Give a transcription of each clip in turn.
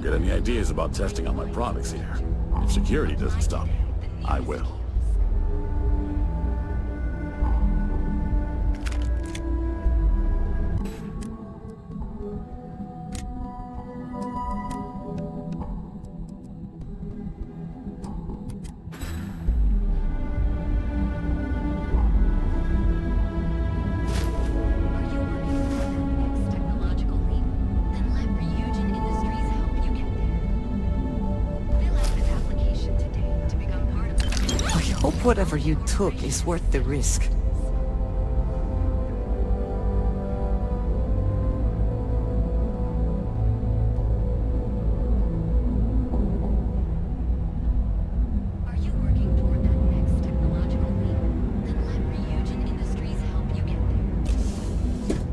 get any ideas about testing out my products here. If security doesn't stop me, I will. Whatever you took is worth the risk. Are you working toward that next technological leap? Then let Ryujin Industries help you get there.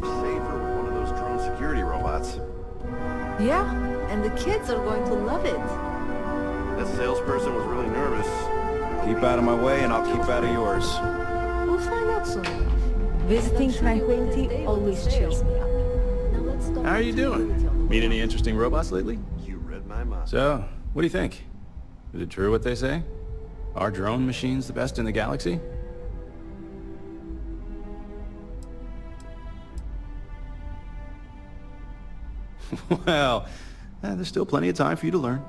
Safer with one of those drone security robots. Yeah, and the kids are going to love it. That salesperson was really nervous. Keep out of my way and I'll keep out of yours. We'll find out soon enough. Visiting Tranquility always cheers me up. Now let's stop. How are you doing? Meet any interesting robots lately? You read my mind. So, what do you think? Is it true what they say? Are drone machines the best in the galaxy? Well, there's still plenty of time for you to learn.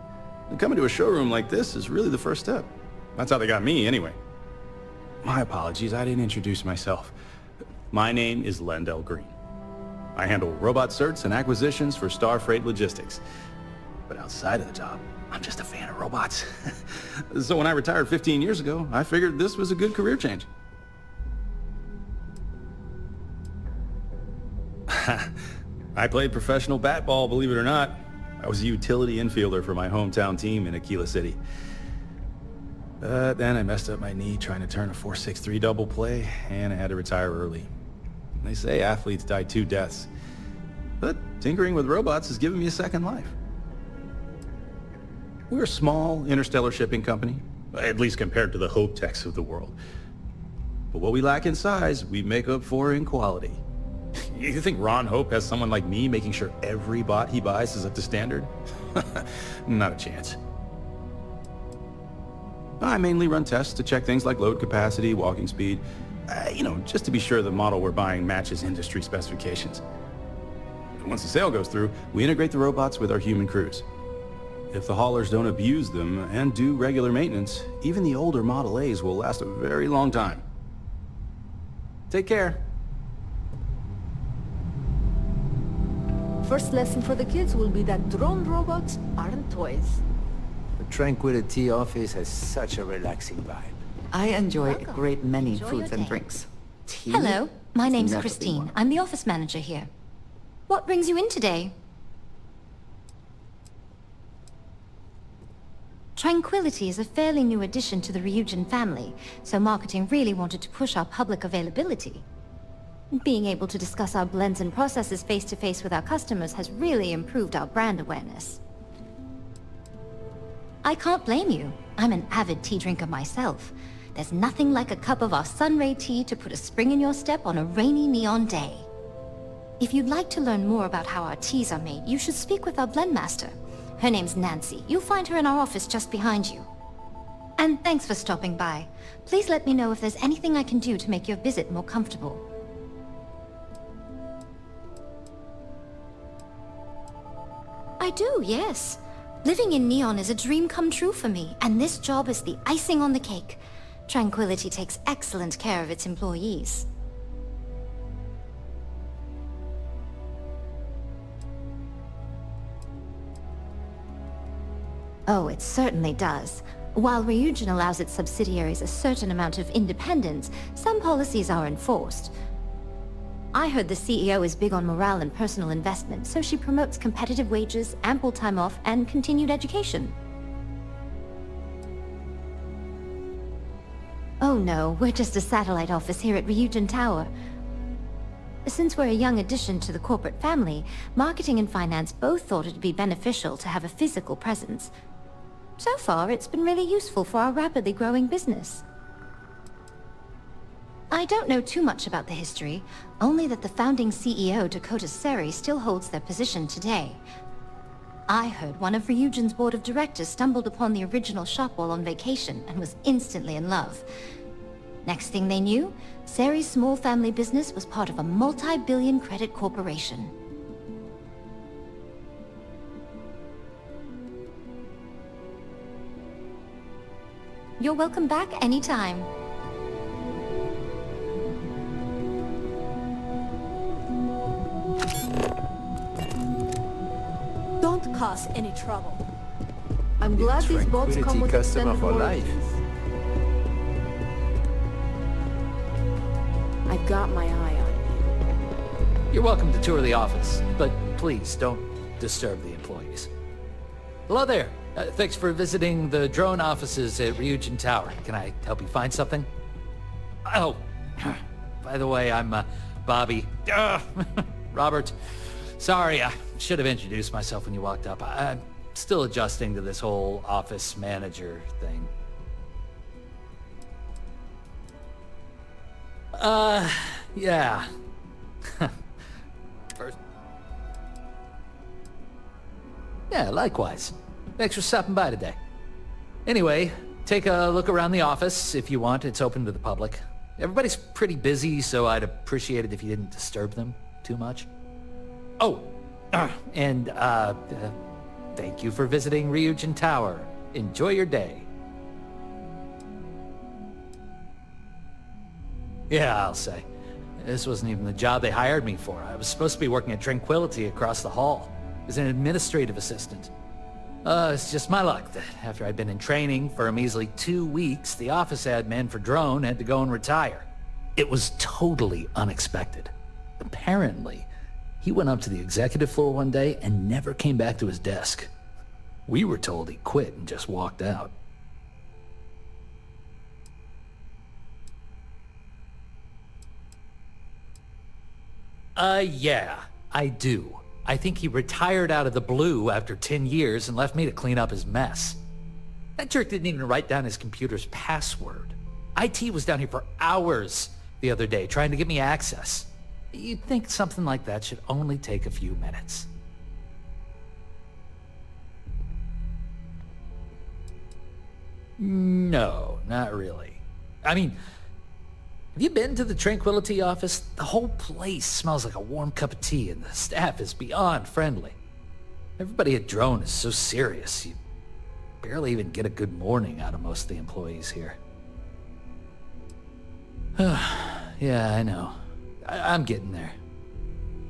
And coming to a showroom like this is really the first step. That's how they got me, anyway. My apologies, I didn't introduce myself. My name is Lendell Green. I handle robot certs and acquisitions for Starfreight Logistics. But outside of the job, I'm just a fan of robots. So when I retired 15 years ago, I figured this was a good career change. I played professional bat-ball, believe it or not. I was a utility infielder for my hometown team in Aquila City. But then I messed up my knee trying to turn a 4.63 double play, and I had to retire early. They say athletes die 2 deaths. But tinkering with robots has given me a second life. We're a small interstellar shipping company, at least compared to the Hope Techs of the world. But what we lack in size, we make up for in quality. You think Ron Hope has someone like me making sure every bot he buys is up to standard? Not a chance. I mainly run tests to check things like load capacity, walking speed, just to be sure the model we're buying matches industry specifications. Once the sale goes through, we integrate the robots with our human crews. If the haulers don't abuse them and do regular maintenance, even the older Model A's will last a very long time. Take care. First lesson for the kids will be that drone robots aren't toys. The Tranquility office has such a relaxing vibe. I enjoy Welcome. a great many Enjoy foods your and day. drinks. Tea? Hello, my name's Never be Christine. one. I'm the office manager here. What brings you in today? Tranquility is a fairly new addition to the Ryujin family, so marketing really wanted to push our public availability. Being able to discuss our blends and processes face-to-face with our customers has really improved our brand awareness. I can't blame you. I'm an avid tea drinker myself. There's nothing like a cup of our Sunray tea to put a spring in your step on a rainy neon day. If you'd like to learn more about how our teas are made, you should speak with our blend master. Her name's Nancy. You'll find her in our office just behind you. And thanks for stopping by. Please let me know if there's anything I can do to make your visit more comfortable. I do, yes. Living in Neon is a dream come true for me, and this job is the icing on the cake. Tranquility takes excellent care of its employees. Oh, it certainly does. While Ryujin allows its subsidiaries a certain amount of independence, some policies are enforced. I heard the CEO is big on morale and personal investment, so she promotes competitive wages, ample time off, and continued education. Oh no, we're just a satellite office here at Ryujin Tower. Since we're a young addition to the corporate family, marketing and finance both thought it'd be beneficial to have a physical presence. So far, it's been really useful for our rapidly growing business. I don't know too much about the history, only that the founding CEO, Dakota Seri, still holds their position today. I heard one of Ryujin's board of directors stumbled upon the original shop while on vacation and was instantly in love. Next thing they knew, Seri's small family business was part of a multi-billion credit corporation. You're welcome back anytime. Don't cause any trouble. I'm glad these boats come with customer extended for life. warranties. I've got my eye on you. You're welcome to tour the office, but please don't disturb the employees. Hello there. Thanks for visiting the drone offices at Ryujin Tower. Can I help you find something? Oh, by the way, I'm Bobby. Robert. Sorry, I should have introduced myself when you walked up. I'm still adjusting to this whole office manager thing. Yeah. First... Yeah, likewise. Thanks for stopping by today. Anyway, take a look around the office if you want. It's open to the public. Everybody's pretty busy, so I'd appreciate it if you didn't disturb them too much. Oh, and thank you for visiting Ryujin Tower. Enjoy your day. Yeah, I'll say. This wasn't even the job they hired me for. I was supposed to be working at Tranquility across the hall as an administrative assistant. It's just my luck that after I'd been in training for a measly 2 weeks, the office admin for Drone had to go and retire. It was totally unexpected. Apparently, he went up to the executive floor one day and never came back to his desk. We were told he quit and just walked out. Yeah, I do. I think he retired out of the blue after 10 years and left me to clean up his mess. That jerk didn't even write down his computer's password. IT was down here for hours the other day trying to get me access. You'd think something like that should only take a few minutes. No, not really. I mean, have you been to the Tranquility office? The whole place smells like a warm cup of tea and the staff is beyond friendly. Everybody at Drone is so serious, you barely even get a good morning out of most of the employees here. Yeah, I know. I'm getting there.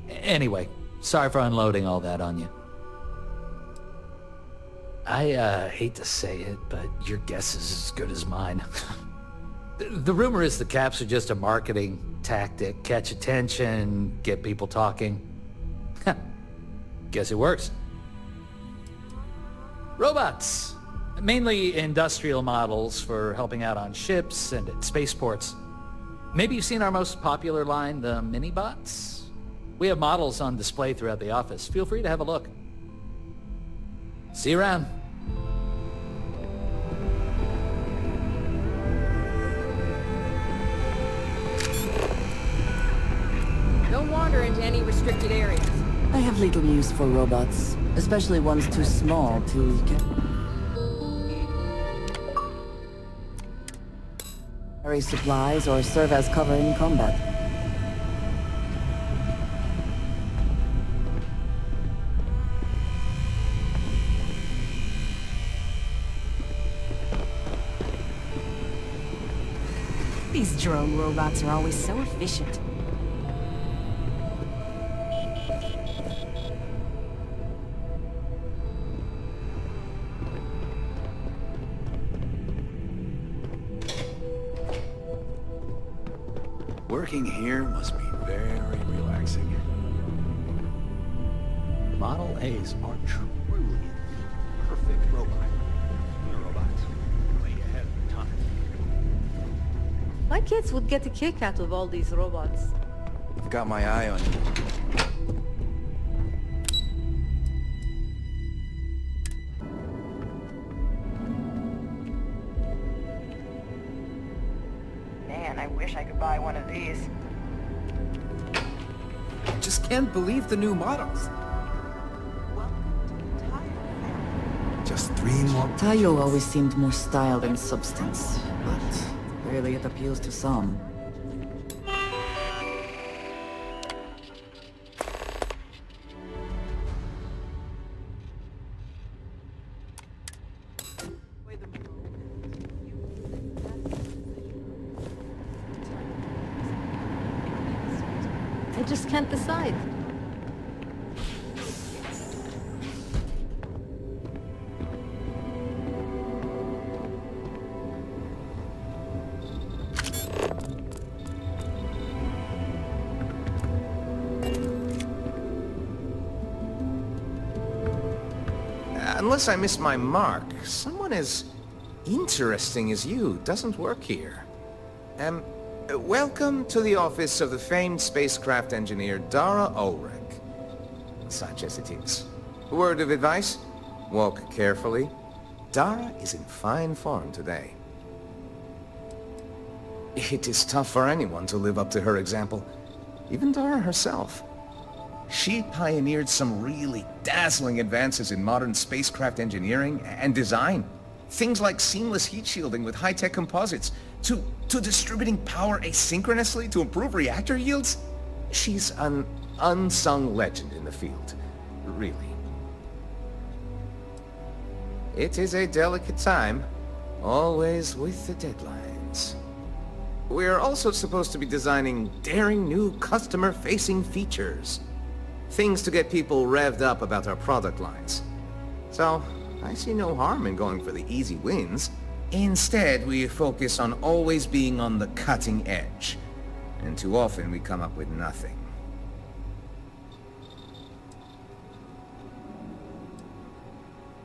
Anyway, sorry for unloading all that on you. I hate to say it, but your guess is as good as mine. The rumor is the caps are just a marketing tactic. Catch attention, get people talking. Guess it works. Robots. Mainly industrial models for helping out on ships and at spaceports. Maybe you've seen our most popular line, the mini-bots? We have models on display throughout the office. Feel free to have a look. See you around. Don't wander into any restricted areas. I have little use for robots, especially ones too small to carry supplies or serve as cover in combat. These drone robots are always so efficient. Working here must be very relaxing. Model A's are truly perfect robot. Robots way ahead of their time. My kids would get a kick out of all these robots. I've got my eye on you. Man, Man, I wish I could buy one of these. Just can't believe the new models. Just 3 more... Tayo always seemed more style than substance, but clearly it appeals to some. I just can't decide. Unless I missed my mark, someone as interesting as you doesn't work here. Welcome to the office of the famed spacecraft engineer Dara Ulrich. Such as it is. Word of advice? Walk carefully. Dara is in fine form today. It is tough for anyone to live up to her example. Even Dara herself. She pioneered some really dazzling advances in modern spacecraft engineering and design. Things like seamless heat shielding with high-tech composites, to distributing power asynchronously to improve reactor yields. She's an unsung legend in the field, really. It is a delicate time, always with the deadlines. We're also supposed to be designing daring new customer-facing features. Things to get people revved up about our product lines. So, I see no harm in going for the easy wins. Instead, we focus on always being on the cutting edge. And too often we come up with nothing.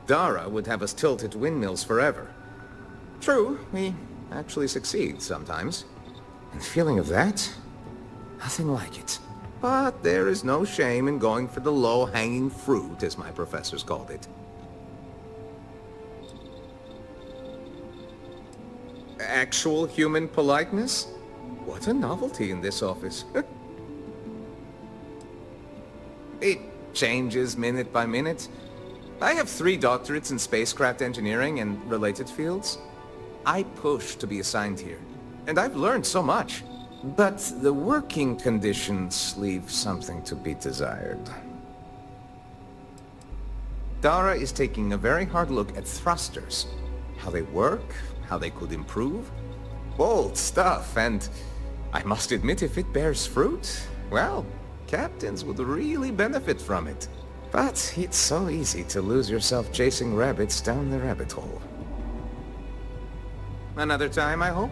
Dara would have us tilt at windmills forever. True, we actually succeed sometimes. And the feeling of that? Nothing like it. But there is no shame in going for the low-hanging fruit, as my professors called it. Actual human politeness? What a novelty in this office. It changes minute by minute. I have 3 doctorates in spacecraft engineering and related fields. I push to be assigned here, and I've learned so much. But the working conditions leave something to be desired. Dara is taking a very hard look at thrusters. How they work, how they could improve. Bold stuff, and I must admit if it bears fruit, well, captains would really benefit from it. But it's so easy to lose yourself chasing rabbits down the rabbit hole. Another time, I hope?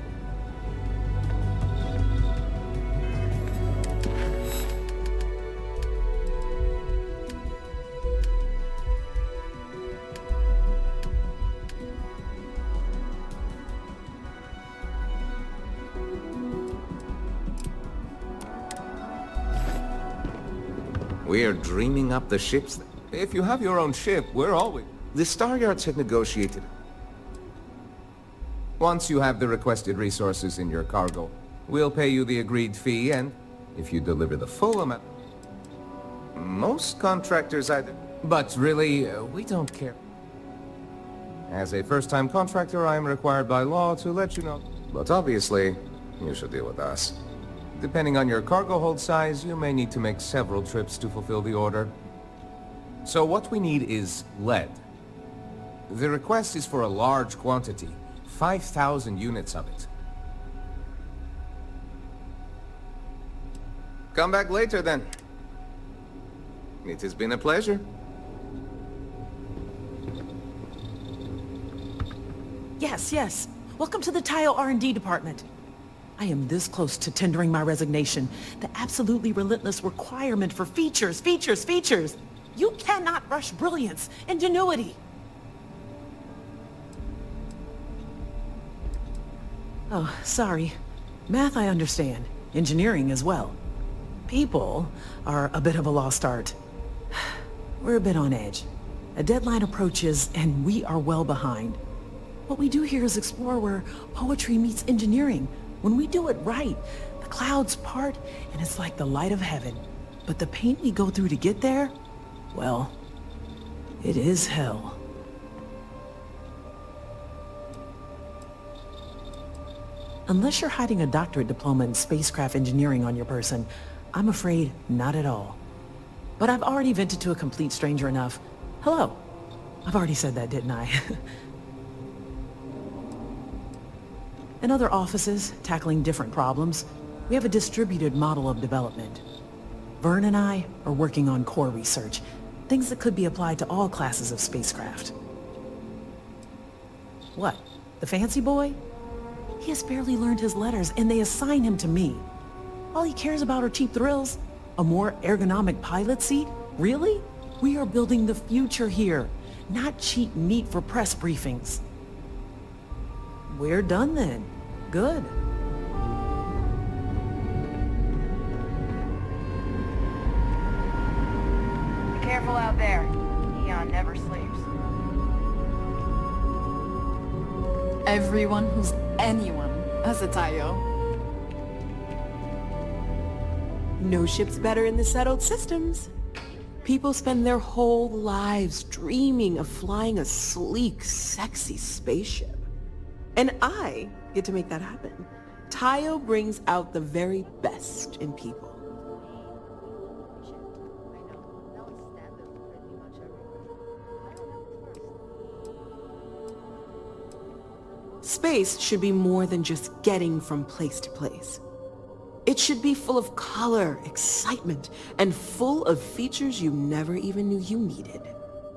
We're dreaming up the ships. If you have your own ship, we're always... The Star Yards have negotiated. Once you have the requested resources in your cargo, we'll pay you the agreed fee, and if you deliver the full amount... Most contractors either... But really, we don't care. As a first-time contractor, I am required by law to let you know. But obviously, you should deal with us. Depending on your cargo hold size, you may need to make several trips to fulfill the order. So what we need is lead. The request is for a large quantity, 5,000 units of it. Come back later then. It has been a pleasure. Yes, yes. Welcome to the Tayo R&D department. I am this close to tendering my resignation. The absolutely relentless requirement for features, features, features. You cannot rush brilliance, ingenuity. Oh, sorry. Math I understand. Engineering as well. People are a bit of a lost art. We're a bit on edge. A deadline approaches and we are well behind. What we do here is explore where poetry meets engineering, When we do it right, the clouds part and it's like the light of heaven. But the pain we go through to get there, well, it is hell. Unless you're hiding a doctorate diploma in spacecraft engineering on your person, I'm afraid not at all. But I've already vented to a complete stranger enough. Hello. I've already said that, didn't I? In other offices, tackling different problems, we have a distributed model of development. Vern and I are working on core research, things that could be applied to all classes of spacecraft. What? The fancy boy? He has barely learned his letters, and they assign him to me. All he cares about are cheap thrills. A more ergonomic pilot seat? Really? We are building the future here, not cheap meat for press briefings. We're done then. Good. Be careful out there. Neon never sleeps. Everyone who's anyone has a Tayo. No ship's better in the settled systems. People spend their whole lives dreaming of flying a sleek, sexy spaceship. And I get to make that happen. Tayo brings out the very best in people. Space should be more than just getting from place to place. It should be full of color, excitement, and full of features you never even knew you needed.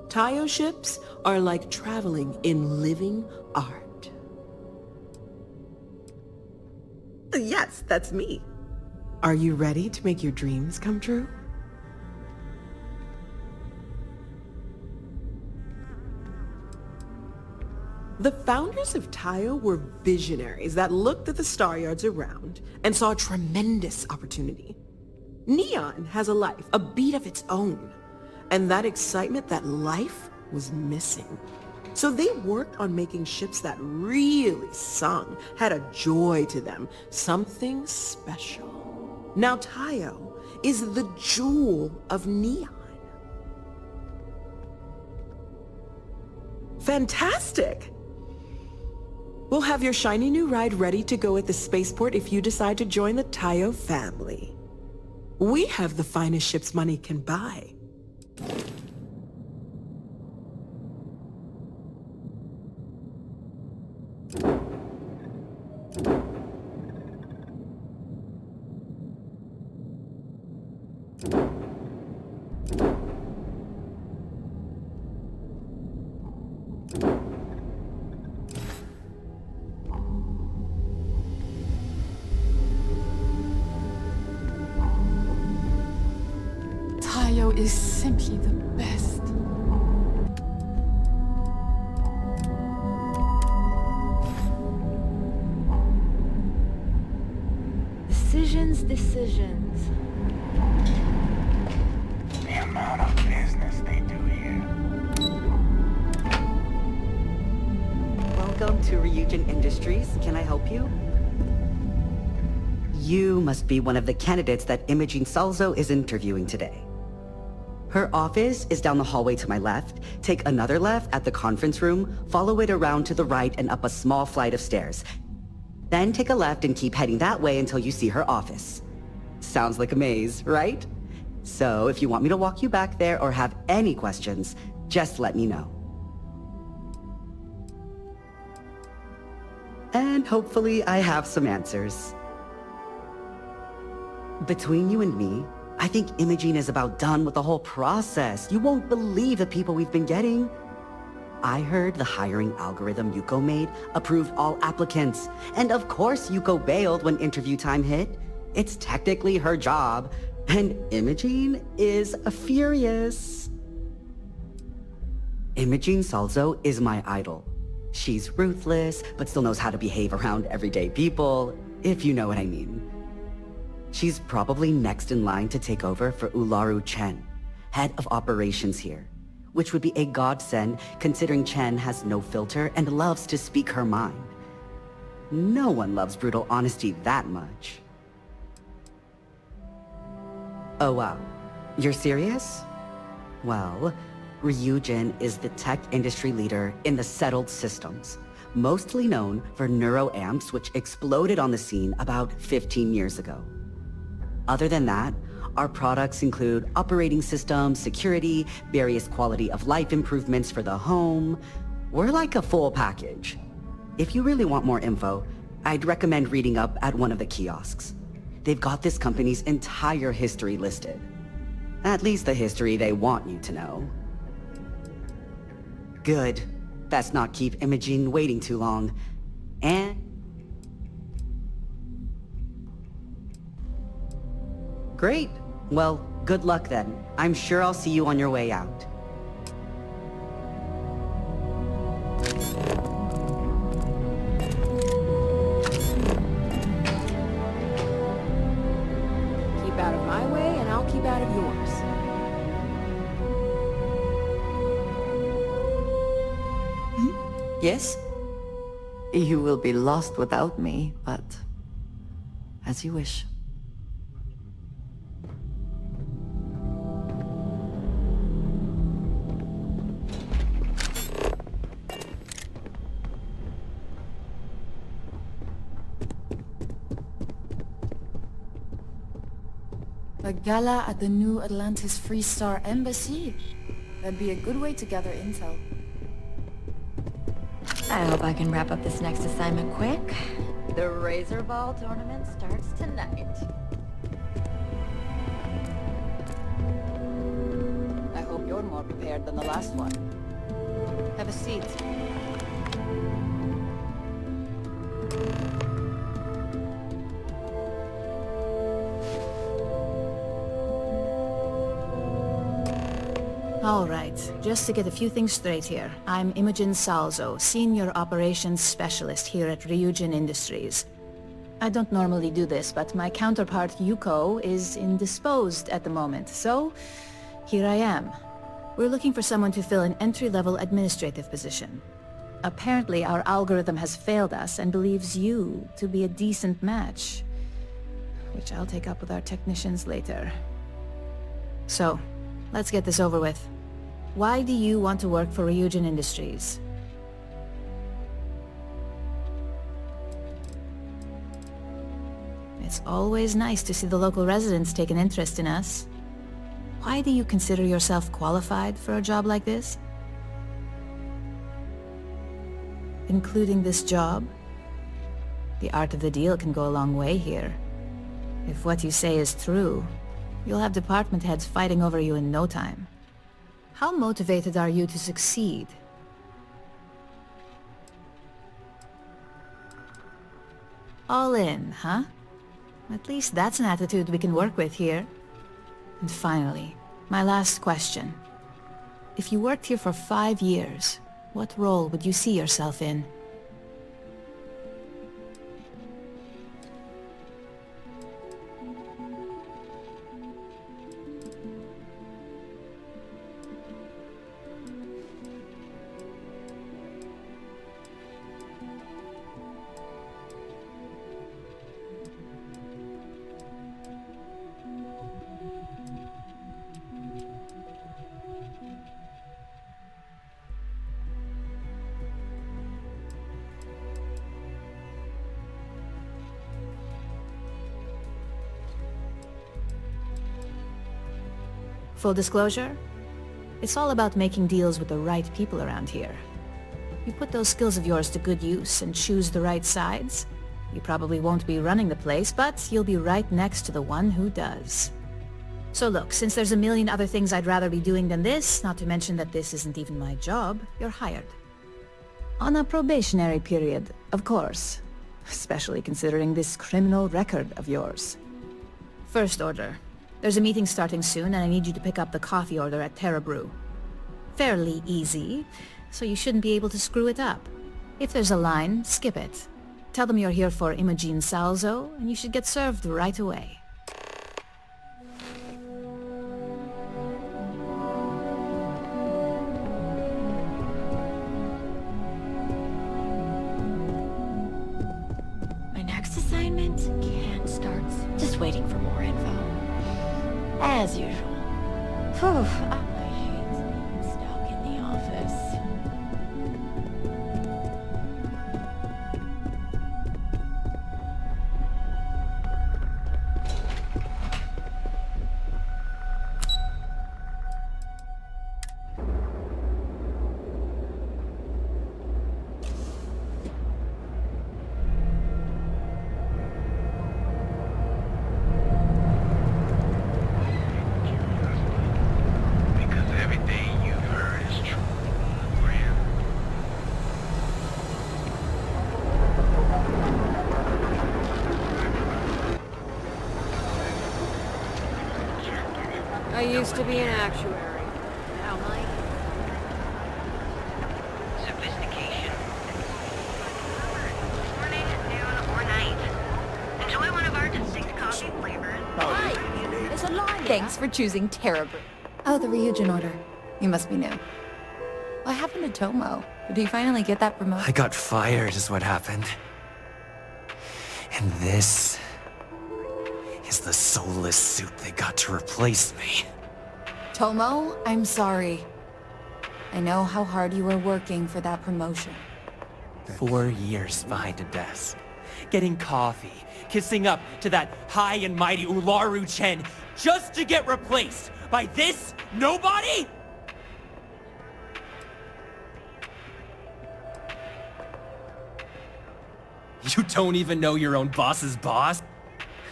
Tayo ships are like traveling in living art. Yes, that's me. Are you ready to make your dreams come true? The founders of Tayo were visionaries that looked at the star yards around and saw a tremendous opportunity. Neon has a life, a beat of its own, and that excitement, that life, was missing. So they worked on making ships that really sung, had a joy to them, something special. Now Tayo is the jewel of Neon. Fantastic! We'll have your shiny new ride ready to go at the spaceport if you decide to join the Tayo family. We have the finest ships money can buy. Tayo is simply the best. Decisions. The amount of business they do here. Welcome to Ryujin Industries. Can I help you? You must be one of the candidates that Imogene Salzo is interviewing today. Her office is down the hallway to my left. Take another left at the conference room, follow it around to the right and up a small flight of stairs. Then take a left and keep heading that way until you see her office. Sounds like a maze, right? So if you want me to walk you back there or have any questions, just let me know. And hopefully I have some answers. Between you and me, I think Imogene is about done with the whole process. You won't believe the people we've been getting. I heard the hiring algorithm Yuko made approved all applicants. And of course Yuko bailed when interview time hit. It's technically her job. And Imogene is furious. Imogene Salzo is my idol. She's ruthless, but still knows how to behave around everyday people, if you know what I mean. She's probably next in line to take over for Ularu Chen, head of operations here, which would be a godsend considering Chen has no filter and loves to speak her mind. No one loves brutal honesty that much. Oh wow, you're serious? Well, Ryujin is the tech industry leader in the settled systems, mostly known for neuroamps which exploded on the scene about 15 years ago. Other than that, our products include operating systems, security, various quality of life improvements for the home. We're like a full package. If you really want more info, I'd recommend reading up at one of the kiosks. They've got this company's entire history listed. At least the history they want you to know. Good. Best not keep Imogene waiting too long. And... Great. Well, good luck then. I'm sure I'll see you on your way out. Keep out of my way, and I'll keep out of yours. Yes? You will be lost without me, but... as you wish. A gala at the new Atlantis Freestar Embassy? That'd be a good way to gather intel. I hope I can wrap up this next assignment quick. The Razor Ball tournament starts tonight. I hope you're more prepared than the last one. Have a seat. All right, just to get a few things straight here. I'm Imogen Salzo, Senior Operations Specialist here at Ryujin Industries. I don't normally do this, but my counterpart Yuko is indisposed at the moment, so here I am. We're looking for someone to fill an entry-level administrative position. Apparently, our algorithm has failed us and believes you to be a decent match, which I'll take up with our technicians later. So, let's get this over with. Why do you want to work for Ryujin Industries? It's always nice to see the local residents take an interest in us. Why do you consider yourself qualified for a job like this? Including this job? The art of the deal can go a long way here. If what you say is true, you'll have department heads fighting over you in no time. How motivated are you to succeed? All in, huh? At least that's an attitude we can work with here. And finally, my last question. If you worked here for 5 years, what role would you see yourself in? Full disclosure, it's all about making deals with the right people around here. You put those skills of yours to good use and choose the right sides, you probably won't be running the place, but you'll be right next to the one who does. So look, since there's a million other things I'd rather be doing than this, not to mention that this isn't even my job, you're hired. On a probationary period, of course. Especially considering this criminal record of yours. First order. There's a meeting starting soon, and I need you to pick up the coffee order at Terra Brew. Fairly easy, so you shouldn't be able to screw it up. If there's a line, skip it. Tell them you're here for Imogen Salzo, and you should get served right away. waiting for more info. As usual. Phew, I hate being stuck in the office. I used to be an actuary. Now my Sophistication. Morning, noon, or night. Enjoy one of our distinct coffee flavors. Hi! There's a line. Thanks for choosing Terra Brew. Oh, the Ryujin order. You must be new. What happened to Tomo? Did he finally get that promotion? I got fired is what happened. And this is the soulless suit they got to replace me. Tomo, I'm sorry. I know how hard you were working for that promotion. 4 years behind a desk, getting coffee, kissing up to that high and mighty Ularu Chen, just to get replaced by this nobody? You don't even know your own boss's boss?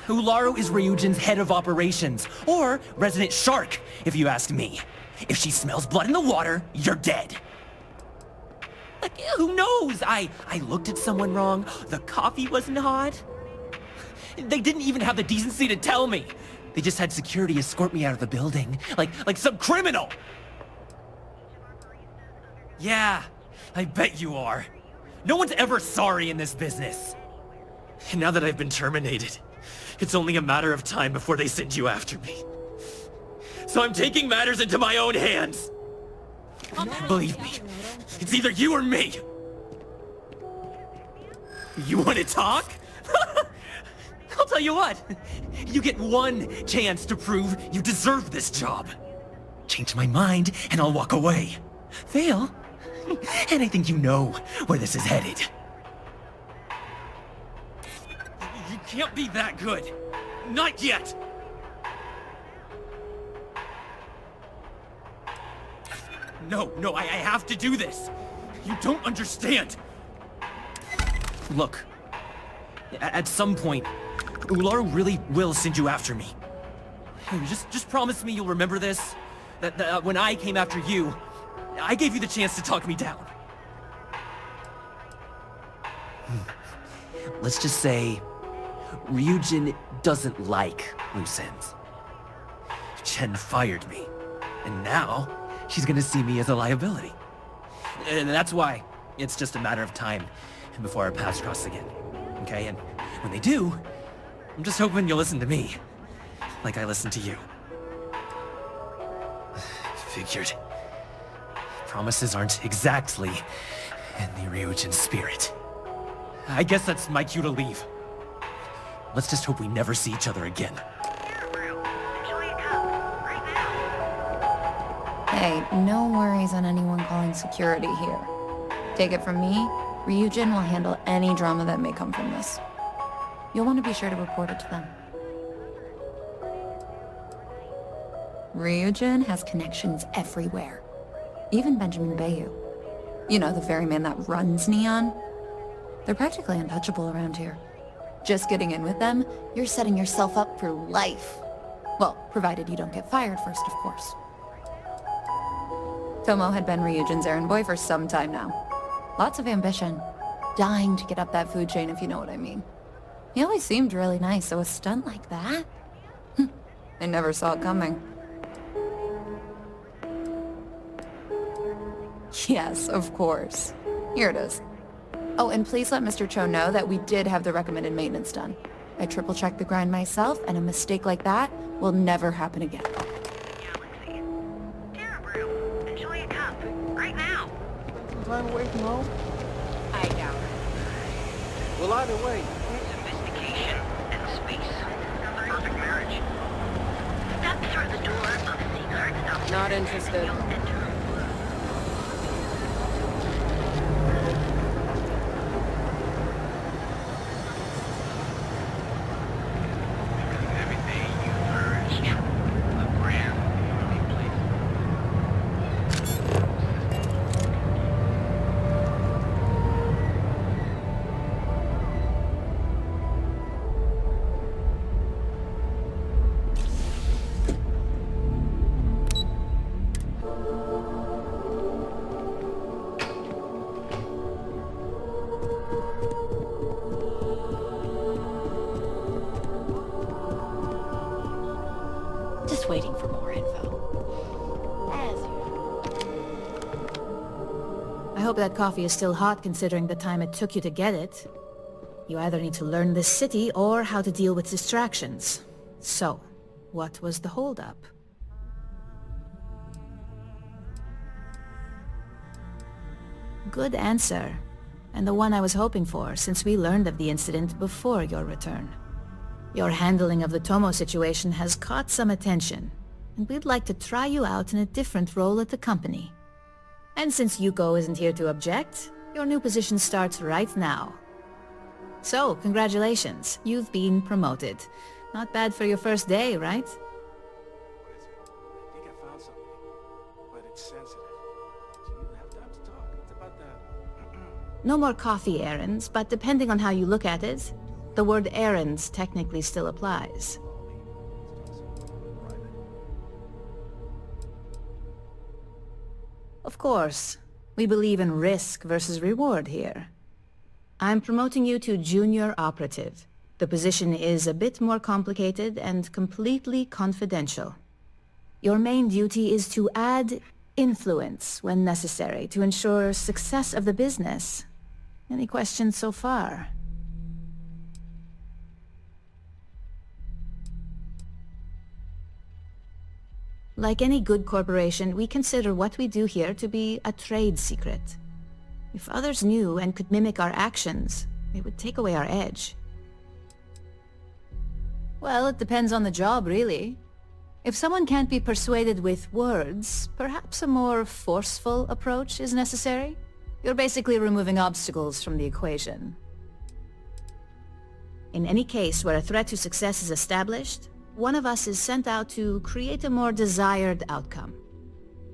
Ularu is Ryujin's head of operations, or resident shark, if you ask me. If she smells blood in the water, you're dead. Like, who knows? I looked at someone wrong, the coffee wasn't hot. They didn't even have the decency to tell me. They just had security escort me out of the building, like some criminal. Yeah, I bet you are. No one's ever sorry in this business. And now that I've been terminated, it's only a matter of time before they send you after me. So I'm taking matters into my own hands. Believe me, it's either you or me. You want to talk? I'll tell you what. You get one chance to prove you deserve this job. Change my mind and I'll walk away. Fail, and I think you know where this is headed. You can't be that good. Not yet. No, I have to do this. You don't understand. Look, at some point, Ularu really will send you after me. Just promise me you'll remember this. That when I came after you, I gave you the chance to talk me down. Let's just say, Ryujin doesn't like loose ends. Chen fired me, and now she's gonna see me as a liability. And that's why it's just a matter of time before our paths cross again. Okay, and when they do, I'm just hoping you'll listen to me, like I listened to you. Figured. Promises aren't exactly in the Ryujin spirit. I guess that's my cue to leave. Let's just hope we never see each other again. Hey, no worries on anyone calling security here. Take it from me, Ryujin will handle any drama that may come from this. You'll want to be sure to report it to them. Ryujin has connections everywhere. Even Benjamin Bayou. You know, the very man that runs Neon. They're practically untouchable around here. Just getting in with them, you're setting yourself up for life. Well, provided you don't get fired first, of course. Tomo had been Ryujin's errand boy for some time now. Lots of ambition. Dying to get up that food chain, if you know what I mean. He always seemed really nice, so a stunt like that? I never saw it coming. Yes, of course. Here it is. Oh, and please let Mr. Cho know that we did have the recommended maintenance done. I triple-checked the grind myself, and a mistake like that will never happen again. Enjoy a cup. Right now. Some time away from home? I doubt it. Well, either way. Sophistication and space. through the door of the Heartstop. Not interested. Just waiting for more info. As usual. I hope that coffee is still hot considering the time it took you to get it. You either need to learn this city or how to deal with distractions. So, what was the holdup? Good answer. And the one I was hoping for, since we learned of the incident before your return. Your handling of the Tomo situation has caught some attention, and we'd like to try you out in a different role at the company. And since Yuko isn't here to object, your new position starts right now. So, congratulations, you've been promoted. Not bad for your first day, right? I think I found something, but it's sensitive. So you have time to talk. It's about that. No more coffee errands, but depending on how you look at it, the word errands technically still applies. Of course, we believe in risk versus reward here. I'm promoting you to junior operative. The position is a bit more complicated and completely confidential. Your main duty is to add influence when necessary to ensure success of the business. Any questions so far? Like any good corporation, we consider what we do here to be a trade secret. If others knew and could mimic our actions, it would take away our edge. Well, it depends on the job, really. If someone can't be persuaded with words, perhaps a more forceful approach is necessary. You're basically removing obstacles from the equation. In any case where a threat to success is established, one of us is sent out to create a more desired outcome.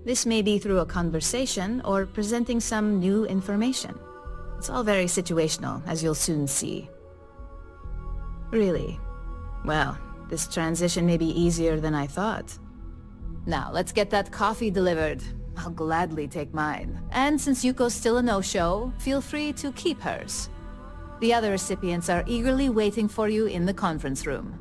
This may be through a conversation or presenting some new information. It's all very situational, as you'll soon see. Really? Well, this transition may be easier than I thought. Now, let's get that coffee delivered. I'll gladly take mine. And since Yuko's still a no-show, feel free to keep hers. The other recipients are eagerly waiting for you in the conference room.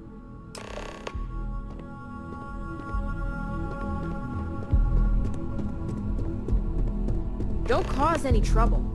Don't cause any trouble.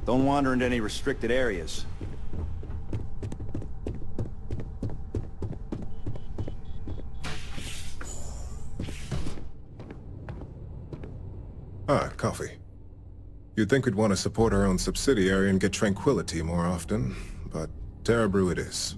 Don't wander into any restricted areas. Ah, coffee. You'd think we'd want to support our own subsidiary and get tranquility more often, but Terra Brew it is.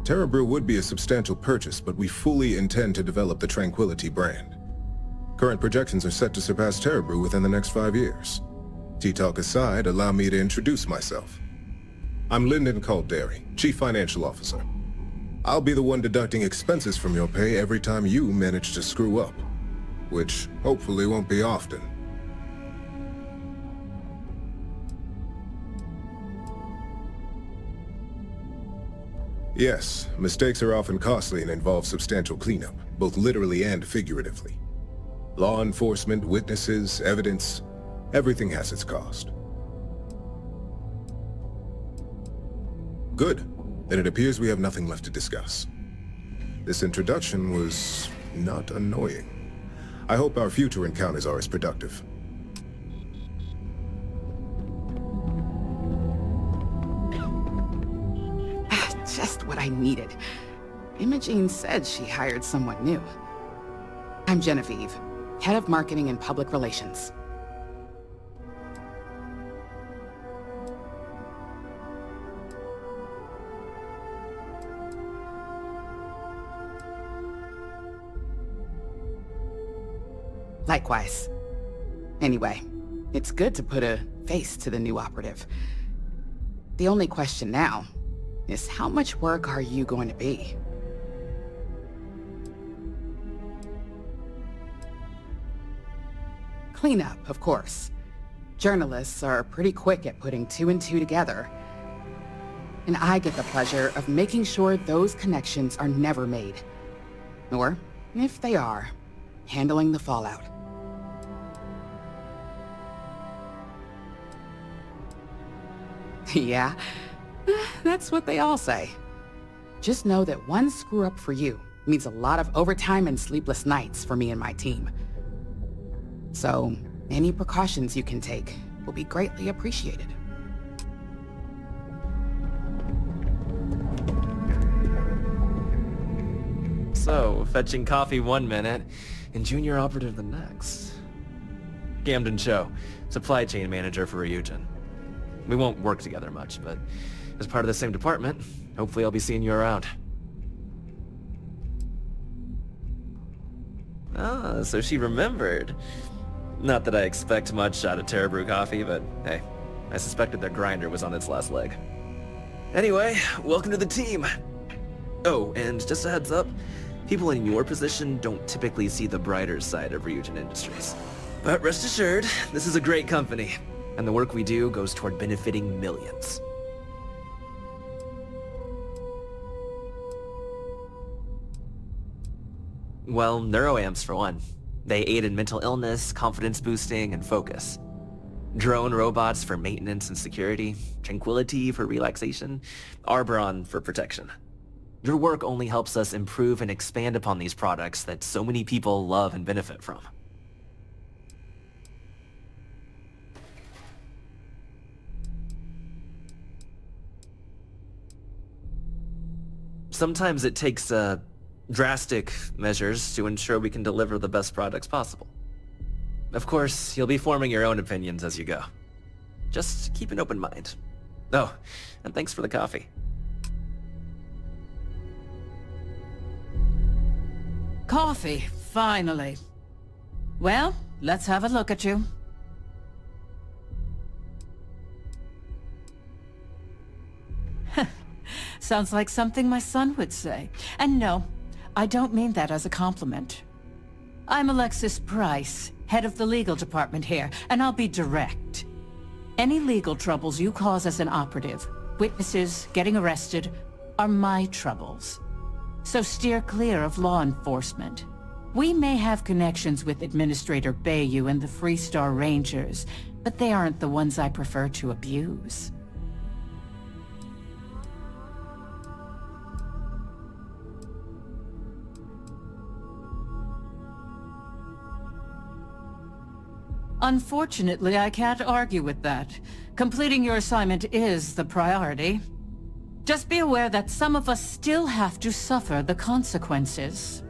Terra Brew would be a substantial purchase, but we fully intend to develop the Tranquility brand. Current projections are set to surpass Terra Brew within the next 5 years. Tea-talk aside, allow me to introduce myself. I'm Lyndon Calderi, Chief Financial Officer. I'll be the one deducting expenses from your pay every time you manage to screw up, which hopefully won't be often. Yes, mistakes are often costly and involve substantial cleanup, both literally and figuratively. Law enforcement, witnesses, evidence, everything has its cost. Good. Then it appears we have nothing left to discuss. This introduction was not annoying. I hope our future encounters are as productive. Just what I needed. Imogene said she hired someone new. I'm Genevieve, Head of Marketing and Public Relations. Likewise. Anyway, it's good to put a face to the new operative. The only question now is how much work are you going to be? Cleanup, of course. Journalists are pretty quick at putting 2 and 2 together. And I get the pleasure of making sure those connections are never made. Or, if they are, handling the fallout. Yeah, that's what they all say. Just know that one screw-up for you means a lot of overtime and sleepless nights for me and my team. So, any precautions you can take will be greatly appreciated. So, fetching coffee 1 minute, and junior operative the next. Gamden Cho, supply chain manager for Ryujin. We won't work together much, but as part of the same department, hopefully I'll be seeing you around. Ah, so she remembered. Not that I expect much out of Terra Brew coffee, but hey, I suspected their grinder was on its last leg. Anyway, welcome to the team. Oh, and just a heads up, people in your position don't typically see the brighter side of Ryujin Industries. But rest assured, this is a great company, and the work we do goes toward benefiting millions. Well, neuroamps for one. They aid in mental illness, confidence boosting, and focus. Drone robots for maintenance and security, Tranquility for relaxation, Arboron for protection. Your work only helps us improve and expand upon these products that so many people love and benefit from. Sometimes it takes drastic measures to ensure we can deliver the best products possible. Of course, you'll be forming your own opinions as you go. Just keep an open mind. Oh, and thanks for the coffee. Coffee, finally. Well, let's have a look at you. Sounds like something my son would say. And no, I don't mean that as a compliment. I'm Alexis Price, head of the legal department here, and I'll be direct. Any legal troubles you cause as an operative, witnesses, getting arrested, are my troubles. So steer clear of law enforcement. We may have connections with Administrator Bayou and the Freestar Rangers, but they aren't the ones I prefer to abuse. Unfortunately, I can't argue with that. Completing your assignment is the priority. Just be aware that some of us still have to suffer the consequences.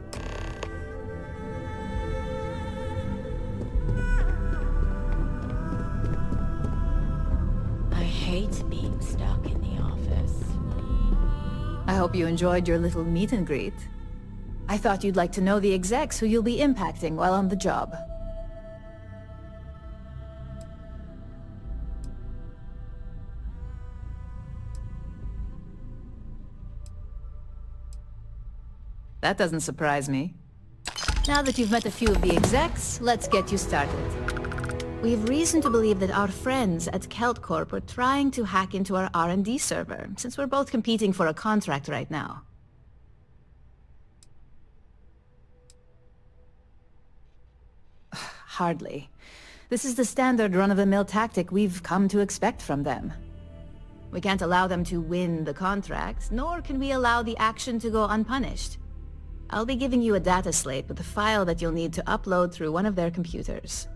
I hate being stuck in the office. I hope you enjoyed your little meet and greet. I thought you'd like to know the execs who you'll be impacting while on the job. That doesn't surprise me. Now that you've met a few of the execs, let's get you started. We have reason to believe that our friends at Kelt Corp are trying to hack into our R&D server, since we're both competing for a contract right now. Hardly. This is the standard run-of-the-mill tactic we've come to expect from them. We can't allow them to win the contract, nor can we allow the action to go unpunished. I'll be giving you a data slate with a file that you'll need to upload through one of their computers.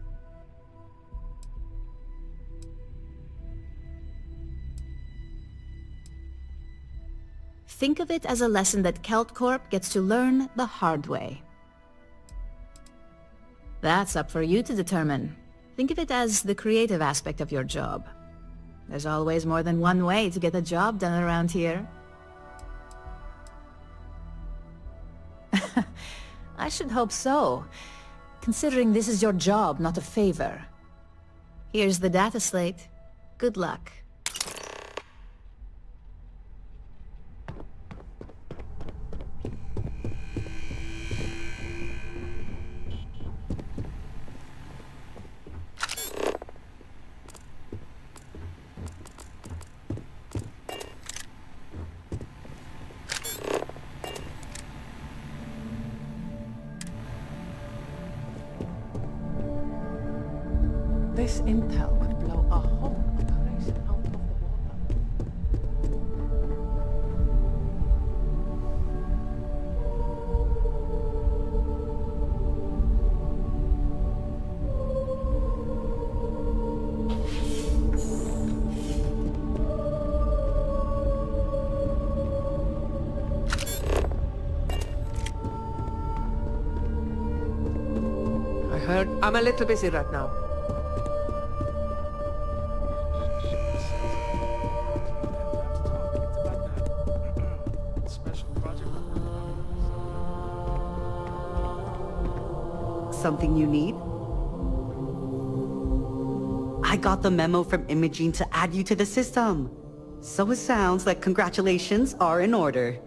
Think of it as a lesson that Kelt Corp gets to learn the hard way. That's up for you to determine. Think of it as the creative aspect of your job. There's always more than one way to get a job done around here. I should hope so, considering this is your job, not a favor. Here's the data slate. Good luck. This intel could blow a whole operation out of the I heard I'm a little busy right now. Something you need? I got the memo from Imogene to add you to the system. So it sounds like congratulations are in order.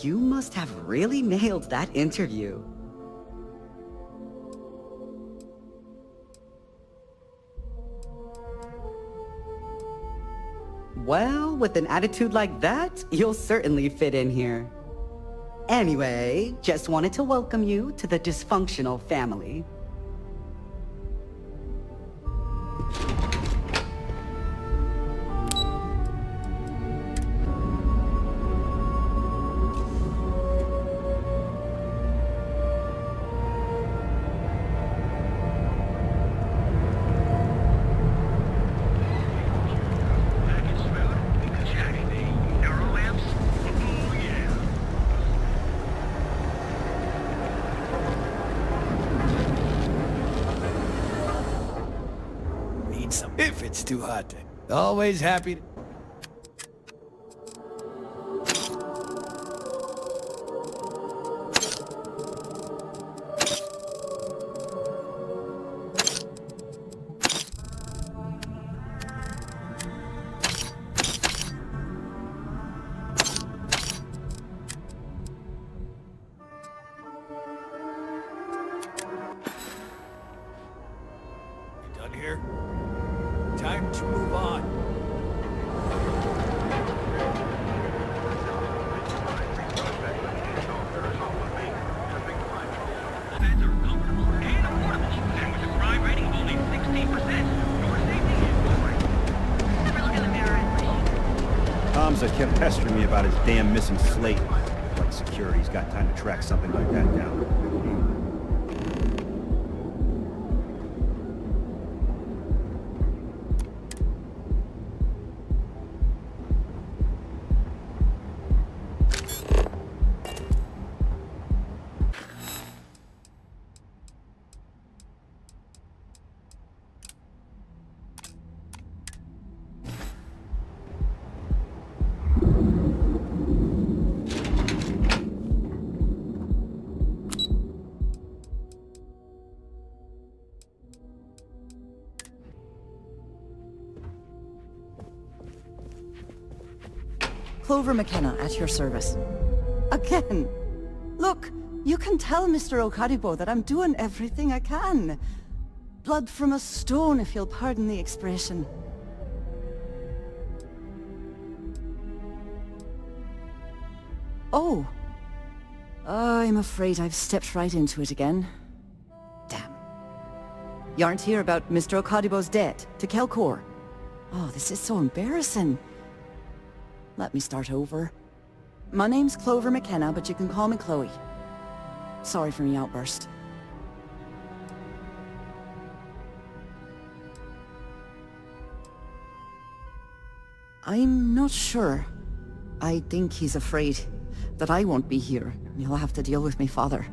You must have really nailed that interview. Well, with an attitude like that, you'll certainly fit in here. Anyway, just wanted to welcome you to the dysfunctional family. If it's too hot. Always happy to... Done here? Time to move on. Tom said kept pestering me about his damn missing slate. Like security's got time to track something like that down. Clover McKenna, at your service. Again? Look, you can tell Mr. Okaribo that I'm doing everything I can. Blood from a stone, if you'll pardon the expression. Oh. I'm afraid I've stepped right into it again. Damn. You aren't here about Mr. Okaribo's debt to Kelkor. Oh, this is so embarrassing. Let me start over. My name's Clover McKenna, but you can call me Chloe. Sorry for my outburst. I'm not sure. I think he's afraid that I won't be here, and he'll have to deal with my father.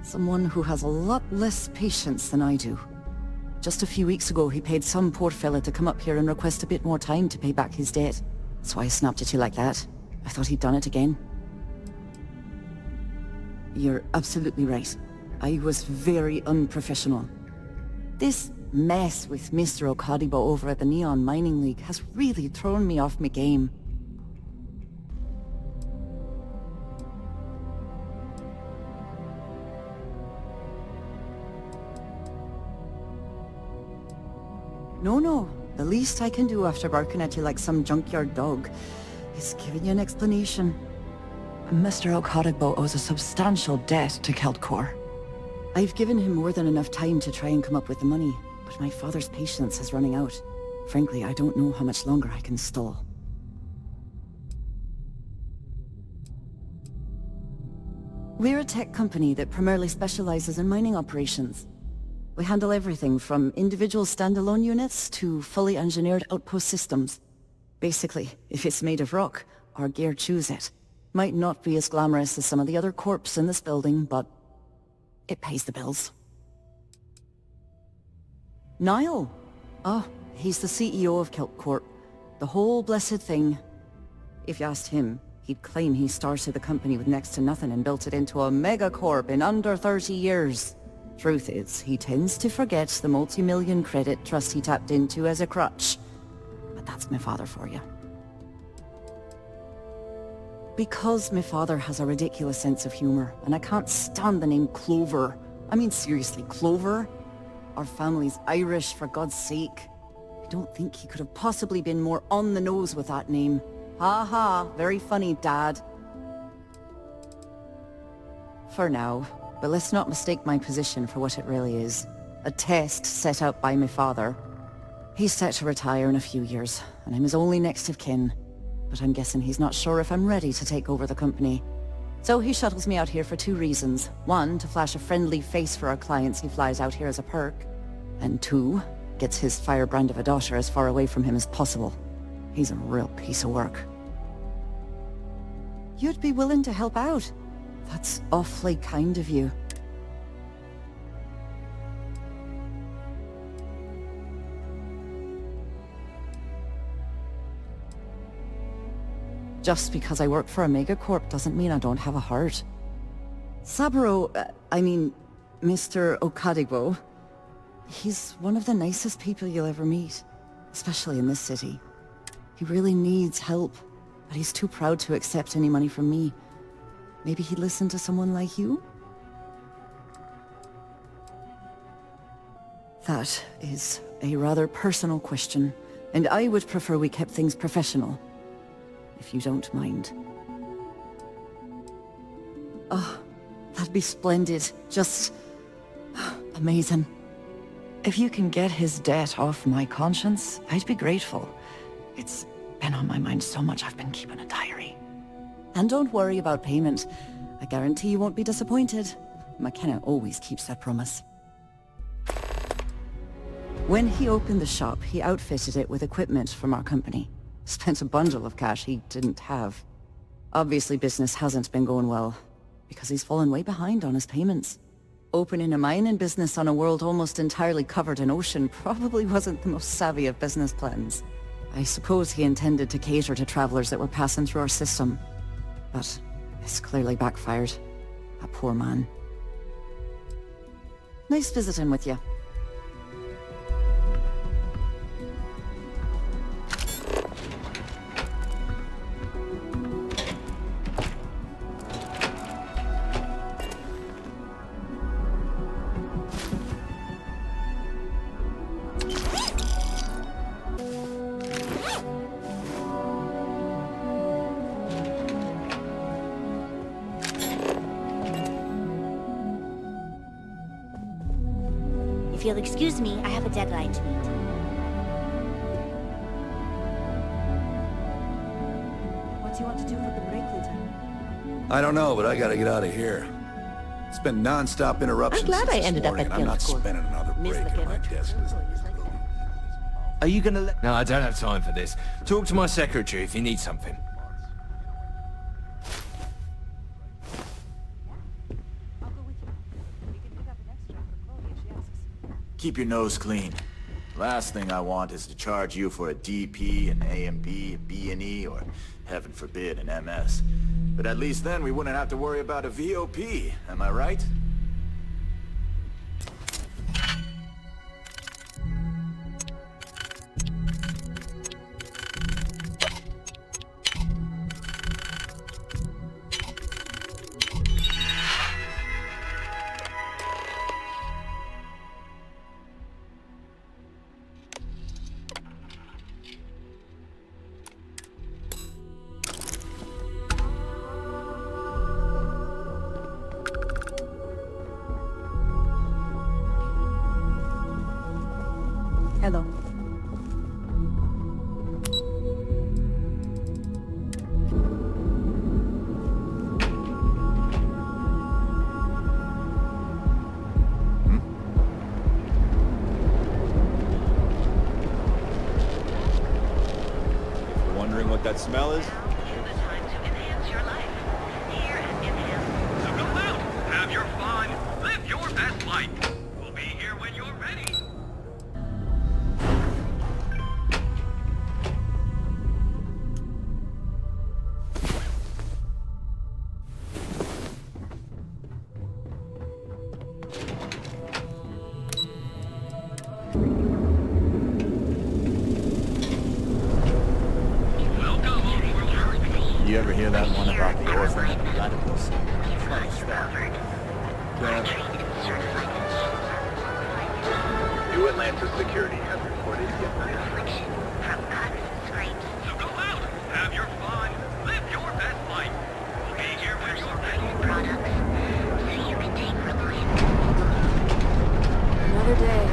Someone who has a lot less patience than I do. Just a few weeks ago, he paid some poor fella to come up here and request a bit more time to pay back his debt. That's why I snapped at you like that. I thought he'd done it again. You're absolutely right. I was very unprofessional. This mess with Mr. Okaribo over at the Neon Mining League has really thrown me off my game. No. The least I can do after barking at you like some junkyard dog is giving you an explanation. Mr. Okaribo owes a substantial debt to Kelkor. I've given him more than enough time to try and come up with the money, but my father's patience is running out. Frankly, I don't know how much longer I can stall. We're a tech company that primarily specializes in mining operations. We handle everything from individual standalone units to fully engineered outpost systems. Basically, if it's made of rock, our gear chews it. Might not be as glamorous as some of the other corps in this building, but it pays the bills. Niall? Oh, he's the CEO of Kelp Corp. The whole blessed thing. If you asked him, he'd claim he started the company with next to nothing and built it into a megacorp in under 30 years. Truth is, he tends to forget the multi-million credit trust he tapped into as a crutch. But that's my father for you. Because my father has a ridiculous sense of humor, and I can't stand the name Clover. I mean, seriously, Clover? Our family's Irish, for God's sake. I don't think he could have possibly been more on the nose with that name. Ha ha, very funny, Dad. For now. But let's not mistake my position for what it really is. A test set out by my father. He's set to retire in a few years, and I'm his only next of kin. But I'm guessing he's not sure if I'm ready to take over the company. So he shuttles me out here for two reasons. One, to flash a friendly face for our clients he flies out here as a perk. And two, gets his firebrand of a daughter as far away from him as possible. He's a real piece of work. You'd be willing to help out? That's awfully kind of you. Just because I work for a megacorp doesn't mean I don't have a heart. Saburo, Mr. Okaribo, he's one of the nicest people you'll ever meet, especially in this city. He really needs help, but he's too proud to accept any money from me. Maybe he'd listen to someone like you? That is a rather personal question, and I would prefer we kept things professional, if you don't mind. Oh, that'd be splendid. Just amazing. If you can get his debt off my conscience, I'd be grateful. It's been on my mind so much I've been keeping a diary. And don't worry about payment. I guarantee you won't be disappointed. McKenna always keeps that promise. When he opened the shop, he outfitted it with equipment from our company. Spent a bundle of cash he didn't have. Obviously business hasn't been going well, because he's fallen way behind on his payments. Opening a mining business on a world almost entirely covered in ocean probably wasn't the most savvy of business plans. I suppose he intended to cater to travelers that were passing through our system. But it's clearly backfired. A poor man. Nice visiting with you. you'll excuse me, I have a deadline to meet. What do you want to do for the break, Lieutenant? I don't know, but I gotta get out of here. It's been non-stop interruptions. I'm glad since I this ended up morning, at and I'm not Guild School. spending another break at my desk. Are you gonna let... No, I don't have time for this. Talk to my secretary if you need something. Keep your nose clean. Last thing I want is to charge you for a DP, an A&B, a B&E, or, heaven forbid, an MS. But at least then we wouldn't have to worry about a VOP, am I right? Hello. If you're wondering what that smell is, So go out, have your fun, live your best life. We'll be here when you're ready. You ever hear that one about the orphan and the platypus? New Atlantis security has reported So go out, have your fun, live your best life. We'll be here when you're ready. So you can take reliance. Another day.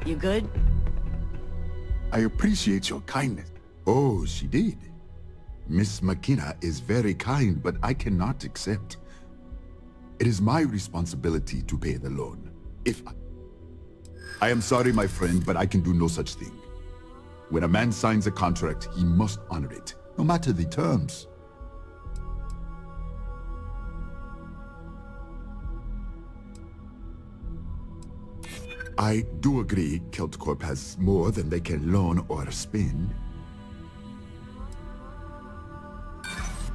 You good? I appreciate your kindness. Oh, she did. Miss McKenna is very kind, but I cannot accept. It is my responsibility to pay the loan. I am sorry, my friend, but I can do no such thing. When a man signs a contract, he must honor it, no matter the terms. I do agree KeltCorp has more than they can loan or spend.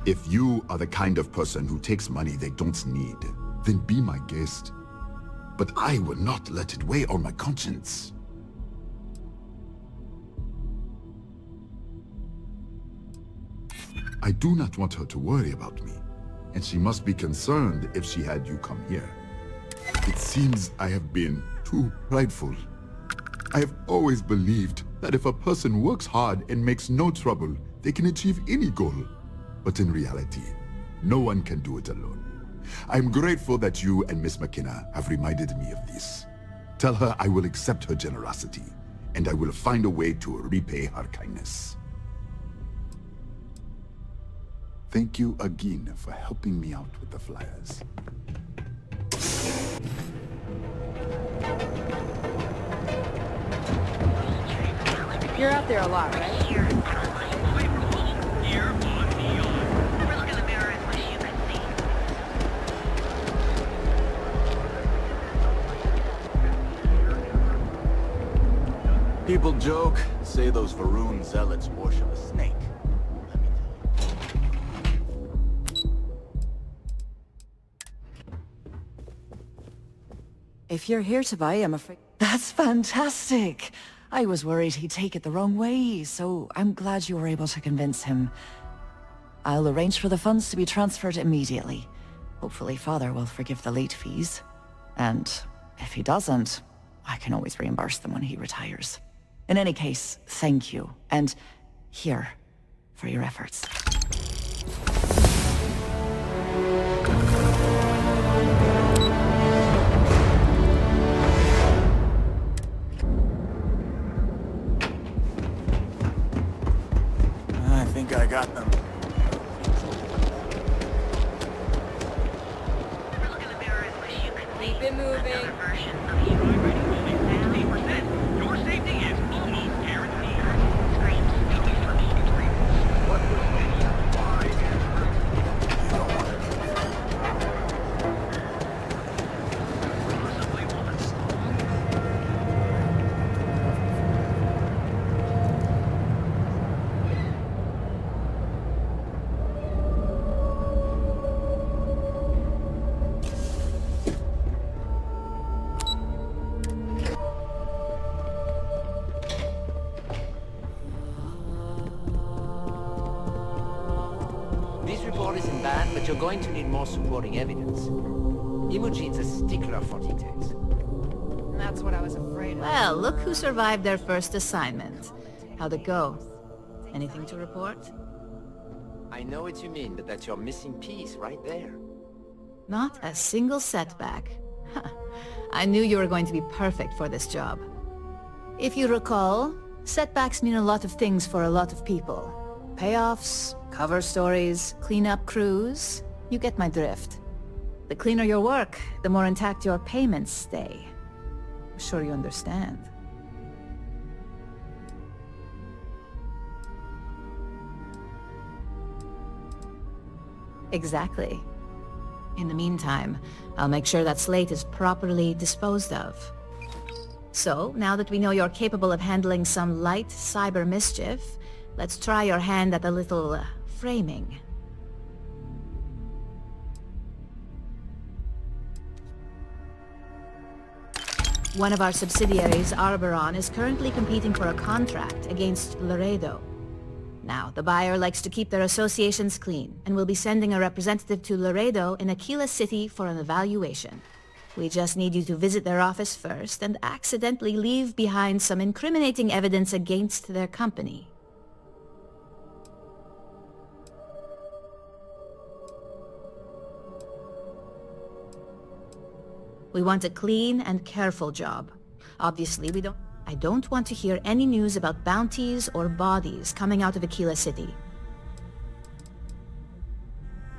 If you are the kind of person who takes money they don't need, then be my guest. But I will not let it weigh on my conscience. I do not want her to worry about me, and she must be concerned if she had you come here. It seems I have been too prideful. I have always believed that if a person works hard and makes no trouble, they can achieve any goal. But in reality, no one can do it alone. I'm grateful that you and Miss McKenna have reminded me of this. Tell her I will accept her generosity, and I will find a way to repay her kindness. Thank you again for helping me out with the flyers. You're out there a lot, right? People joke, say those Varun zealots worship a snake. If you're here to buy, I'm afraid... That's fantastic. I was worried he'd take it the wrong way, so I'm glad you were able to convince him. I'll arrange for the funds to be transferred immediately. Hopefully Father will forgive the late fees. And if he doesn't, I can always reimburse them when he retires. In any case, thank you. And here, for your efforts. I think I got them. Keep it moving. Your safety is almost guaranteed. This report isn't bad, but you're going to need more supporting evidence. Imogene's a stickler for details. That's what I was afraid of. Well, look who survived their first assignment. How'd it go? Anything to report? I know what you mean, but that's your missing piece right there. Not a single setback. I knew you were going to be perfect for this job. If you recall, setbacks mean a lot of things for a lot of people. Payoffs, cover stories, cleanup crews. You get my drift. The cleaner your work, the more intact your payments stay. I'm sure you understand. Exactly. In the meantime, I'll make sure that slate is properly disposed of. So, now that we know you're capable of handling some light cyber mischief, let's try your hand at a little framing. One of our subsidiaries, Arboron, is currently competing for a contract against Laredo. Now, the buyer likes to keep their associations clean, and will be sending a representative to Laredo in Aquila City for an evaluation. We just need you to visit their office first and accidentally leave behind some incriminating evidence against their company. We want a clean and careful job. Obviously, I don't want to hear any news about bounties or bodies coming out of Aquila City.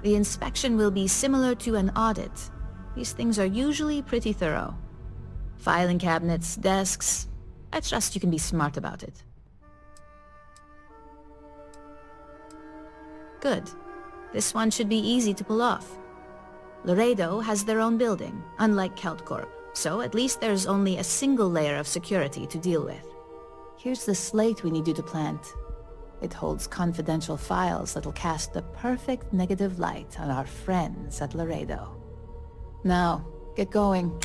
The inspection will be similar to an audit. These things are usually pretty thorough. Filing cabinets, desks. I trust you can be smart about it. Good. This one should be easy to pull off. Laredo has their own building, unlike KeltCorp, so at least there's only a single layer of security to deal with. Here's the slate we need you to plant. It holds confidential files that'll cast the perfect negative light on our friends at Laredo. Now, get going.